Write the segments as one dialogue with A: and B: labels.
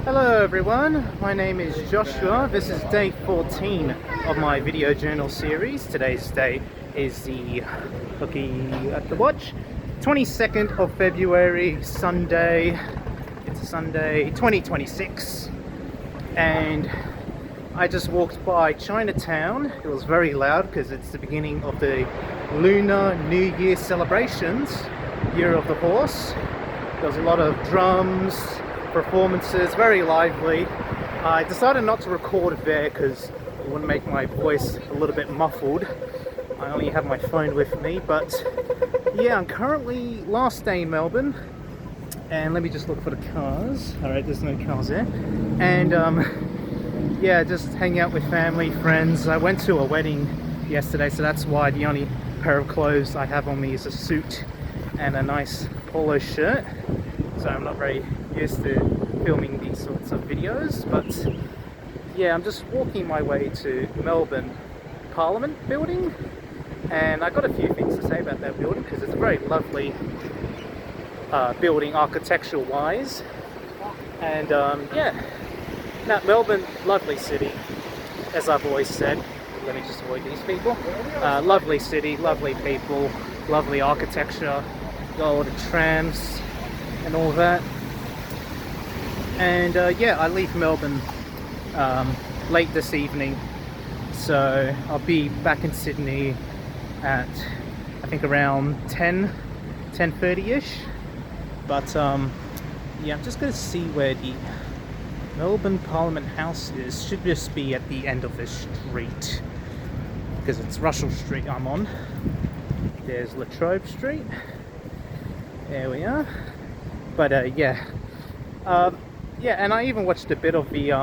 A: Hello everyone, my name is Joshua. This is day 14 of my video journal series. Today's date is looking at the watch, 22nd of February, Sunday. It's a Sunday, 2026. And I just walked by Chinatown. It was very loud because it's the beginning of the Lunar New Year celebrations, Year of the Horse. There was a lot of drums, performances, very lively. I decided not to record there because it wouldn't make my voice a little bit muffled. I only have my phone with me, but yeah, I'm currently last day in Melbourne, and let me just look for the cars. Alright, there's no cars there. And yeah, just hang out with family, friends. I went to a wedding yesterday, so that's why the only pair of clothes I have on me is a suit and a nice polo shirt. So I'm not very used to filming these sorts of videos, but yeah, I'm just walking my way to Melbourne Parliament building, and I got a few things to say about that building because it's a very lovely building architectural wise. And yeah, now Melbourne, lovely city, as I've always said. Let me just avoid these people. Lovely city, lovely people, lovely architecture, got all the trams and all that. And yeah, I leave Melbourne late this evening, so I'll be back in Sydney at I think around 10:30ish. But yeah, I'm just going to see where the Melbourne Parliament House is. Should just be at the end of this street because it's Russell Street I'm on. There's Latrobe Street. There we are. But yeah, yeah, and I even watched a bit of the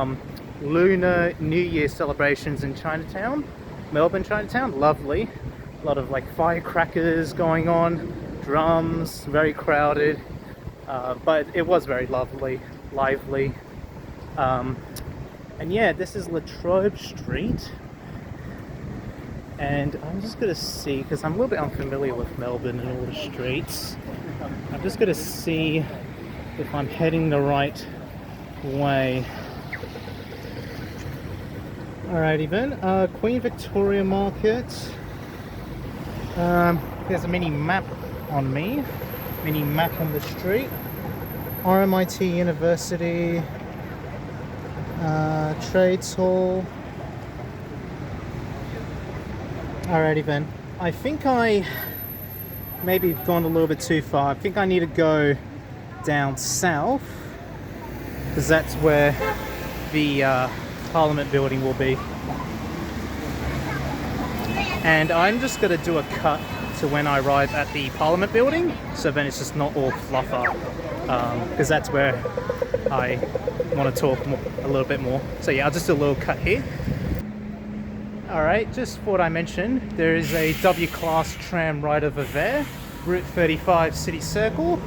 A: Lunar New Year celebrations in Chinatown, Melbourne Chinatown. Lovely, a lot of like firecrackers going on, drums, very crowded, but it was very lively. And yeah, this is Latrobe Street, and I'm just gonna see, because I'm a little bit unfamiliar with Melbourne and all the streets. I'm just gonna see if I'm heading the right way. Alrighty then, Queen Victoria Market. There's a mini map on me, mini map on the street. RMIT University, Trades Hall. Alrighty then, I think I maybe have gone a little bit too far. I think I need to go down south, because that's where the Parliament building will be. And I'm just going to do a cut to when I arrive at the Parliament building, so then it's just not all fluffer, because that's where I want to talk a little bit more. So yeah, I'll just do a little cut here. Alright, just thought I mentioned, there is a W-class tram right over there, Route 35 City Circle.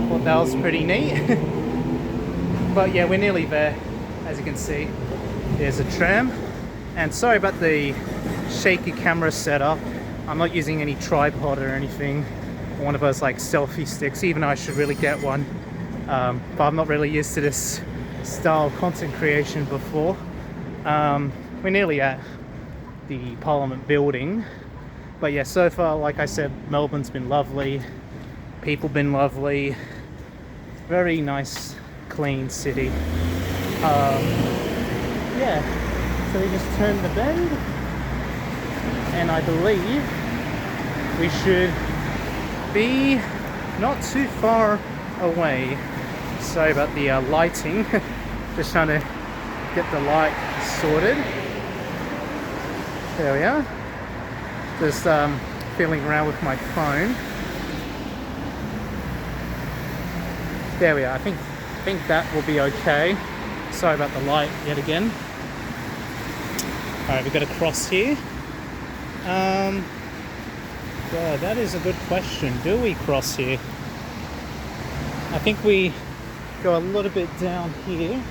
A: Thought that was pretty neat. But yeah, we're nearly there, as you can see. There's a tram. And sorry about the shaky camera setup. I'm not using any tripod or anything. One of those like selfie sticks, even though I should really get one. But I'm not really used to this style of content creation before. We're nearly at the Parliament building. But yeah, so far, like I said, Melbourne's been lovely. People been lovely. Very nice, clean city. Yeah, so we just turned the bend, and I believe we should be not too far away. Sorry about the lighting. Just trying to get the light sorted. There we are. Just feeling around with my phone. There we are. I think that will be okay. Sorry about the light yet again. Alright, we've got to cross here. Yeah, that is a good question. Do we cross here? I think we go a little bit down here,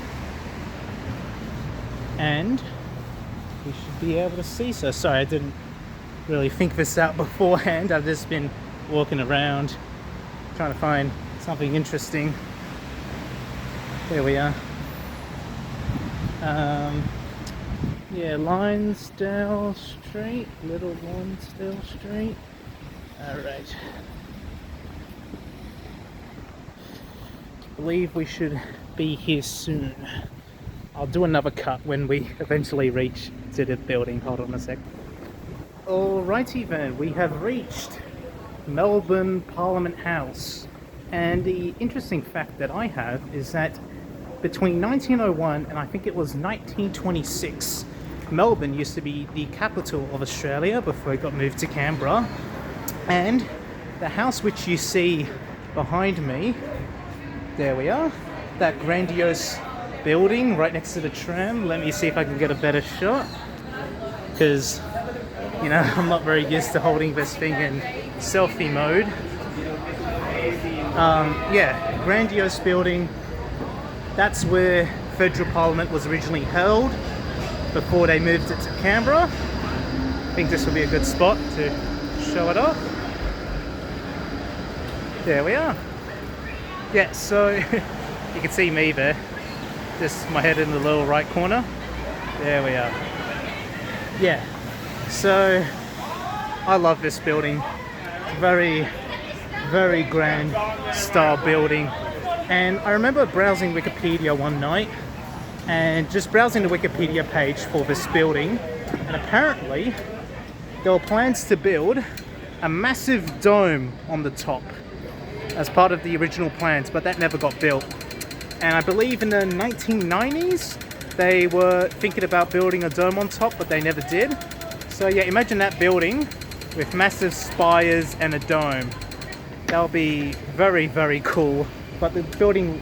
A: and we should be able to see. So sorry, I didn't really think this out beforehand. I've just been walking around trying to find something interesting. There we are. Yeah, Lionsdale Street, Little Lionsdale Street. Alright. I believe we should be here soon. I'll do another cut when we eventually reach to the building. Hold on a sec. Alrighty then, we have reached Melbourne Parliament House. And the interesting fact that I have is that between 1901 and I think it was 1926, Melbourne used to be the capital of Australia before it got moved to Canberra. And the house which you see behind me, there we are, that grandiose building right next to the tram. Let me see if I can get a better shot, because you know I'm not very used to holding this thing in selfie mode. Yeah, grandiose building. That's where Federal Parliament was originally held before they moved it to Canberra. I think this will be a good spot to show it off. There we are. Yeah, so you can see me there. Just my head in the lower right corner. There we are. Yeah, so I love this building. Very, very grand style building. And I remember browsing Wikipedia one night and just browsing the Wikipedia page for this building, and apparently there were plans to build a massive dome on the top as part of the original plans, but that never got built. And I believe in the 1990s they were thinking about building a dome on top, but they never did. So yeah, imagine that building with massive spires and a dome. That'll be very, very cool. But the building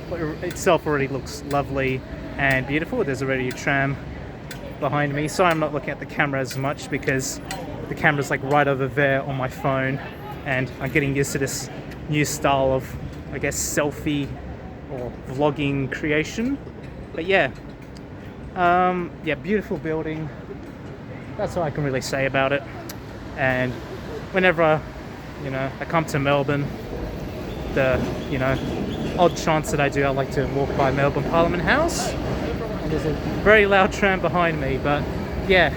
A: itself already looks lovely and beautiful. There's already a tram behind me. Sorry I'm not looking at the camera as much because the camera's like right over there on my phone, and I'm getting used to this new style of, I guess, selfie or vlogging creation. But yeah, yeah, beautiful building. That's all I can really say about it. And whenever, you know, I come to Melbourne, the, you know, odd chance that I do, I like to walk by Melbourne Parliament House. And there's a very loud tram behind me, but yeah,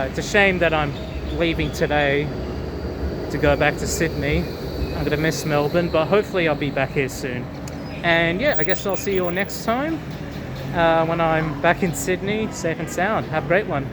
A: it's a shame that I'm leaving today to go back to Sydney. I'm gonna miss Melbourne, but hopefully I'll be back here soon. And yeah, I guess I'll see you all next time when I'm back in Sydney, safe and sound. Have a great one.